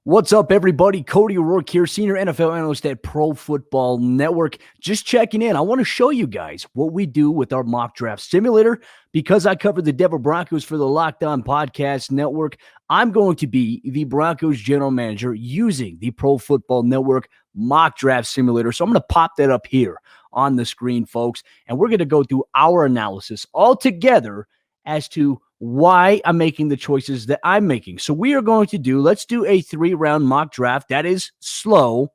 What's up, everybody? Cody Roark here, senior NFL analyst at Pro Football Network. Just checking in. I want to show you guys what we do with our mock draft simulator. Because I covered the Denver Broncos for the Locked On Podcast Network, I'm going to be the Broncos general manager using the Pro Football Network mock draft simulator. So I'm going to pop that up here on the screen, folks, and we're going to go through our analysis all together as to why I'm making the choices that I'm making. So we are going to let's do a 3-round mock draft. That is slow.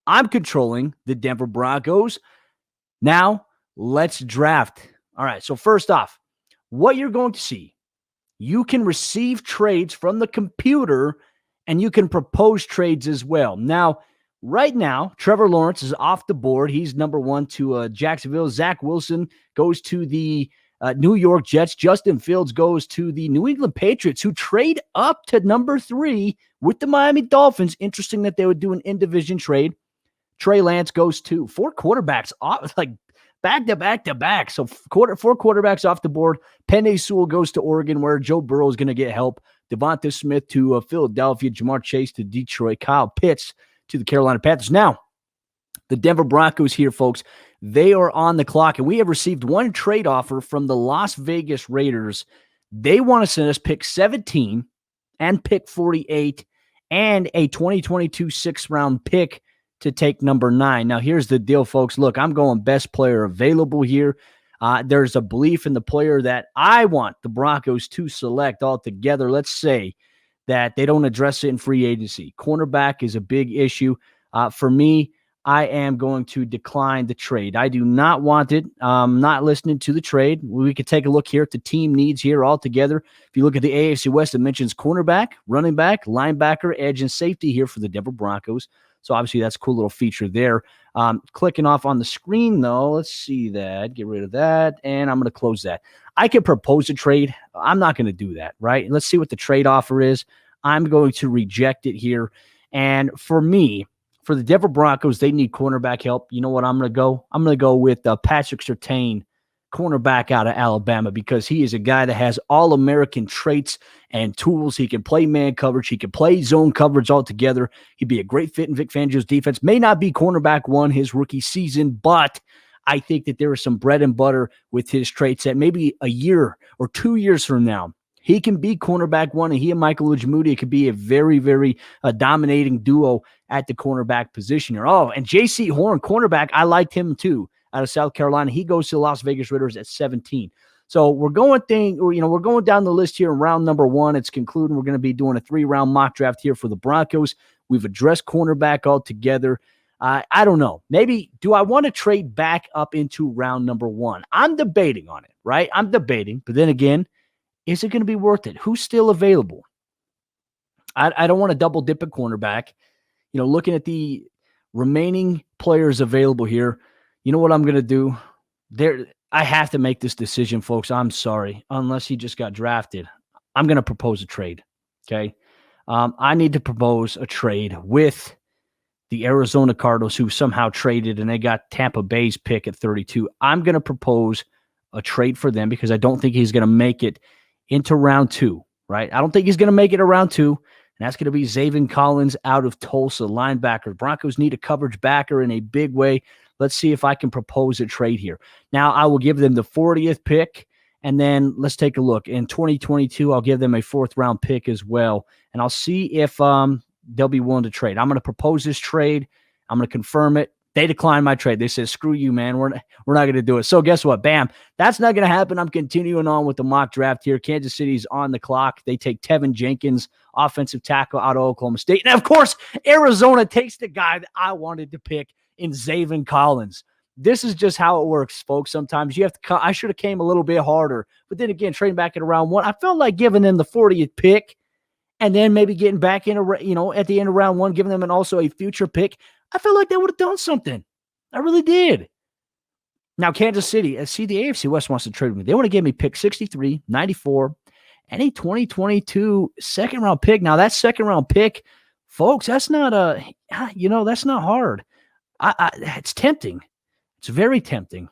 I'm controlling the Denver Broncos. Now, let's draft. All right, so first off, what you're going to see, you can receive trades from the computer and you can propose trades as well. Now, right now, Trevor Lawrence is off the board. He's number 1 to Jacksonville. Zach Wilson goes to the New York Jets. Justin Fields goes to the New England Patriots, who trade up to number 3 with the Miami Dolphins. Interesting that they would do an in-division trade. Trey Lance goes to 4 quarterbacks off, like back to back to back. So 4 quarterbacks off the board. Penei Sewell goes to Oregon, where Joe Burrow is going to get help. Devonta Smith to Philadelphia. Jamar Chase to Detroit. Kyle Pitts to the Carolina Panthers. Now, the Denver Broncos here, folks, they are on the clock, and we have received one trade offer from the Las Vegas Raiders. They want to send us pick 17 and pick 48 and a 2022 6th-round pick to take number 9. Now, here's the deal, folks. Look, I'm going best player available here. There's a belief in the player that I want the Broncos to select altogether. Let's say that they don't address it in free agency. Cornerback is a big issue. For me, I am going to decline the trade. I do not want it. Not listening to the trade. We could take a look here at the team needs here altogether. If you look at the AFC West, it mentions cornerback, running back, linebacker, edge, and safety here for the Denver Broncos. So obviously that's a cool little feature there. Clicking off on the screen, though, let's see that. Get rid of that, and I'm going to close that. I can propose a trade. I'm not going to do that, right? Let's see what the trade offer is. I'm going to reject it here. And for me, for the Denver Broncos, they need cornerback help. You know what I'm going to go? I'm going to go with Patrick Surtain, cornerback out of Alabama, because he is a guy that has all-American traits and tools. He can play man coverage. He can play zone coverage altogether. He'd be a great fit in Vic Fangio's defense. May not be cornerback 1 his rookie season, but I think that there is some bread and butter with his traits that maybe a year or 2 years from now, he can be cornerback 1, and he and Michael Ujimudi could be a very, very dominating duo at the cornerback position here. Oh, and J.C. Horn, cornerback, I liked him too, out of South Carolina. He goes to the Las Vegas Raiders at 17. So we're going down the list here in round number 1. It's concluding. We're going to be doing a 3-round mock draft here for the Broncos. We've addressed cornerback altogether. I don't know. Maybe do I want to trade back up into round number 1? I'm debating on it, right? I'm debating, but then again, is it going to be worth it? Who's still available? I don't want to double dip at cornerback. Looking at the remaining players available here, you know what I'm going to do? I have to make this decision, folks. I'm sorry. Unless he just got drafted, I'm going to propose a trade, okay? I need to propose a trade with the Arizona Cardinals, who somehow traded, and they got Tampa Bay's pick at 32. I'm going to propose a trade for them because I don't think he's going to make it into round 2, right? I don't think he's going to make it to round 2, and that's going to be Zaven Collins out of Tulsa, linebacker. Broncos need a coverage backer in a big way. Let's see if I can propose a trade here. Now, I will give them the 40th pick, and then let's take a look. In 2022, I'll give them a 4th-round pick as well, and I'll see if they'll be willing to trade. I'm going to propose this trade. I'm going to confirm it. They declined my trade. They said, screw you, man. We're not going to do it. So guess what? Bam. That's not going to happen. I'm continuing on with the mock draft here. Kansas City's on the clock. They take Tevin Jenkins, offensive tackle out of Oklahoma State. And, of course, Arizona takes the guy that I wanted to pick in Zaven Collins. This is just how it works, folks. Sometimes you have to I should have came a little bit harder. But then again, trading back at round 1, I felt like giving them the 40th pick and then maybe getting back in, at the end of round 1, giving them also a future pick. I feel like they would have done something. I really did. Now, Kansas City, the AFC West wants to trade with me. They want to give me pick 63, 94, and a 2022 second-round pick. Now, that second-round pick, folks, that's not that's not hard. It's tempting. It's very tempting.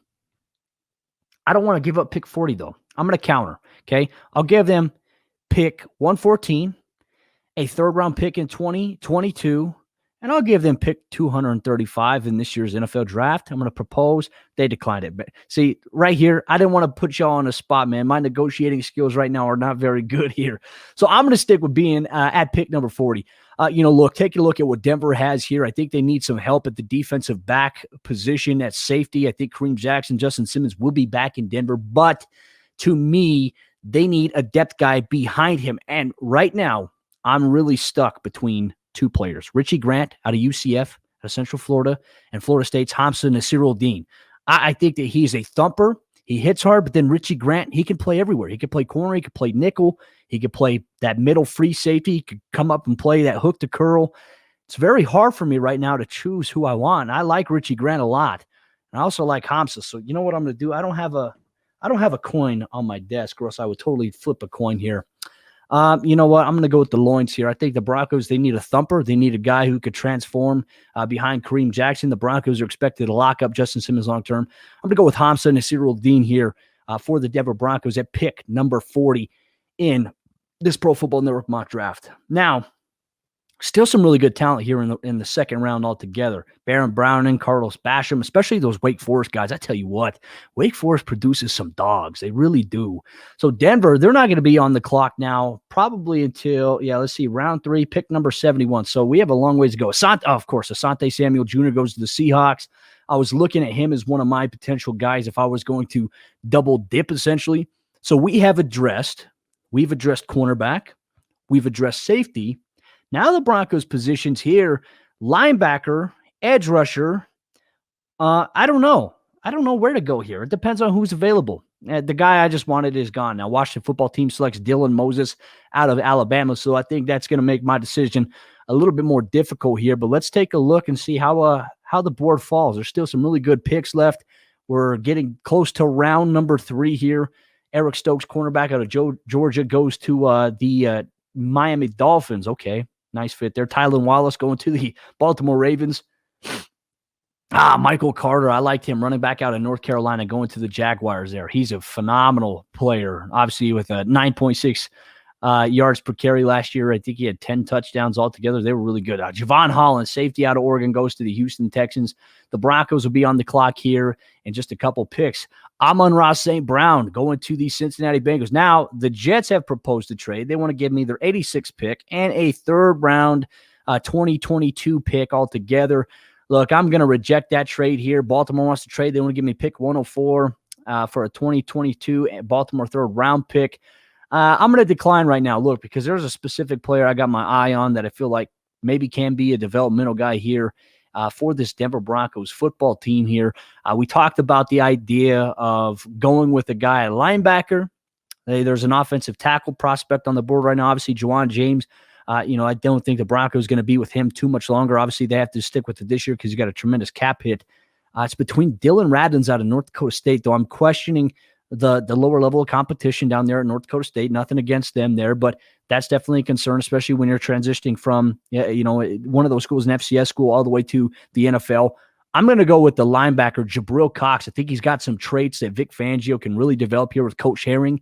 I don't want to give up pick 40, though. I'm going to counter, okay? I'll give them pick 114 a third-round pick in 2022, and I'll give them pick 235 in this year's NFL draft. I'm going to propose. They declined it. But see, right here, I didn't want to put y'all on the spot, man. My negotiating skills right now are not very good here. So I'm going to stick with being at pick number 40. Look, take a look at what Denver has here. I think they need some help at the defensive back position at safety. I think Kareem Jackson, Justin Simmons will be back in Denver. But to me, they need a depth guy behind him. And right now, I'm really stuck between two players, Richie Grant out of UCF, out of Central Florida, and Florida State's Hamza Nasir-Ul-Din. I think that he's a thumper. He hits hard, but then Richie Grant, he can play everywhere. He can play corner. He can play nickel. He could play that middle free safety. He could come up and play that hook to curl. It's very hard for me right now to choose who I want. I like Richie Grant a lot. And I also like Hamza. So you know what I'm going to do? I don't have a coin on my desk, or else I would totally flip a coin here. You know what? I'm going to go with the loins here. I think the Broncos, they need a thumper. They need a guy who could transform behind Kareem Jackson. The Broncos are expected to lock up Justin Simmons long-term. I'm going to go with Hamza Nasir-Ul-Din here for the Denver Broncos at pick number 40 in this Pro Football Network mock draft. Now, still some really good talent here in the second round altogether. Baron Browning, Carlos Basham, especially those Wake Forest guys. I tell you what, Wake Forest produces some dogs. They really do. So Denver, they're not going to be on the clock now, probably until, round 3, pick number 71. So we have a long ways to go. Asante Samuel Jr. goes to the Seahawks. I was looking at him as one of my potential guys if I was going to double dip, essentially. So we've addressed cornerback. We've addressed safety. Now the Broncos' positions here, linebacker, edge rusher, I don't know. I don't know where to go here. It depends on who's available. The guy I just wanted is gone. Now, Washington football team selects Dylan Moses out of Alabama, so I think that's going to make my decision a little bit more difficult here. But let's take a look and see how the board falls. There's still some really good picks left. We're getting close to round number 3 here. Eric Stokes, cornerback out of Georgia, goes to the Miami Dolphins. Okay. Nice fit there. Tylan Wallace going to the Baltimore Ravens. Michael Carter. I liked him, running back out of North Carolina, going to the Jaguars there. He's a phenomenal player, obviously with a 9.6 yards per carry last year. I think he had 10 touchdowns altogether. They were really good. Javon Holland, safety out of Oregon, goes to the Houston Texans. The Broncos will be on the clock here in just a couple picks. Amon-Ra St. Brown going to the Cincinnati Bengals. Now, the Jets have proposed a trade. They want to give me their 86th pick and a third-round 2022 pick altogether. Look, I'm going to reject that trade here. Baltimore wants to trade. They want to give me pick 104 for a 2022 Baltimore third-round pick. I'm going to decline right now, look, because there's a specific player I got my eye on that I feel like maybe can be a developmental guy here for this Denver Broncos football team here. We talked about the idea of going with a guy, a linebacker. There's an offensive tackle prospect on the board right now, obviously, Juwan James. I don't think the Broncos going to be with him too much longer. Obviously, they have to stick with it this year because you got a tremendous cap hit. It's between Dylan Radins out of North Dakota State, though I'm questioning the lower level of competition down there at North Dakota State. Nothing against them there, but that's definitely a concern, especially when you're transitioning from, one of those schools, an FCS school, all the way to the NFL. I'm going to go with the linebacker, Jabril Cox. I think he's got some traits that Vic Fangio can really develop here with Coach Herring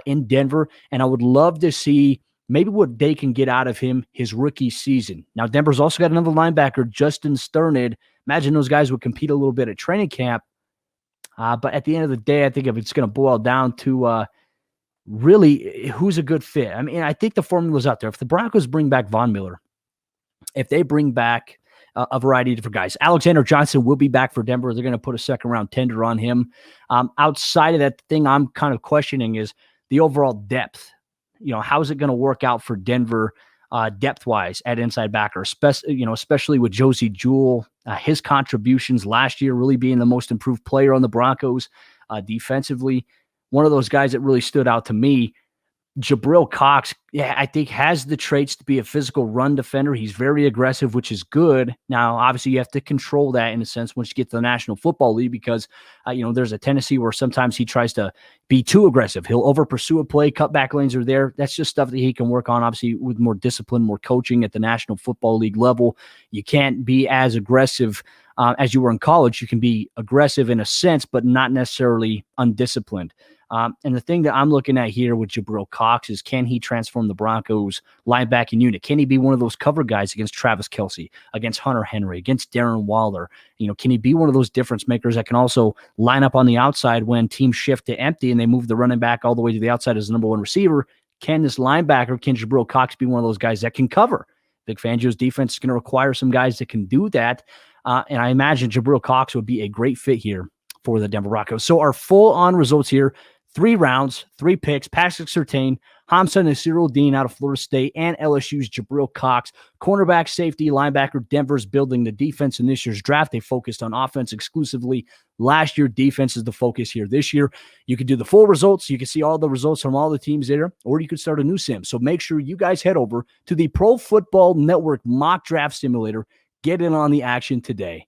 in Denver, and I would love to see maybe what they can get out of him his rookie season. Now, Denver's also got another linebacker, Justin Sternid. Imagine those guys would compete a little bit at training camp. But at the end of the day, I think if it's going to boil down to really who's a good fit. I mean, I think the formula's out there. If the Broncos bring back Von Miller, if they bring back a variety of different guys, Alexander Johnson will be back for Denver. They're going to put a second-round tender on him. Outside of that, the thing I'm kind of questioning is the overall depth. How is it going to work out for Denver depth-wise at inside backer, especially with Josie Jewell, his contributions last year really being the most improved player on the Broncos defensively. One of those guys that really stood out to me, Jabril Cox, I think has the traits to be a physical run defender. He's very aggressive, which is good. Now, obviously, you have to control that in a sense once you get to the National Football League because, there's a tendency where sometimes he tries to be too aggressive. He'll over-pursue a play. Cutback lanes are there. That's just stuff that he can work on, obviously, with more discipline, more coaching at the National Football League level. You can't be as aggressive as you were in college. You can be aggressive in a sense, but not necessarily undisciplined. And the thing that I'm looking at here with Jabril Cox is, can he transform the Broncos linebacking unit? Can he be one of those cover guys against Travis Kelce, against Hunter Henry, against Darren Waller? Can he be one of those difference makers that can also line up on the outside when teams shift to empty and they move the running back all the way to the outside as the number one receiver? Can this linebacker, can Jabril Cox be one of those guys that can cover? Vic Fangio's defense is going to require some guys that can do that. And I imagine Jabril Cox would be a great fit here for the Denver Broncos. So our full-on results here: 3 rounds, 3 picks: Patrick Surtain, Hamza Nasirul-Dean out of Florida State, and LSU's Jabril Cox. Cornerback, safety, linebacker. Denver's building the defense in this year's draft. They focused on offense exclusively. Last year, defense is the focus here. This year, you can do the full results. You can see all the results from all the teams there, or you could start a new sim. So make sure you guys head over to the Pro Football Network Mock Draft Simulator. Get in on the action today.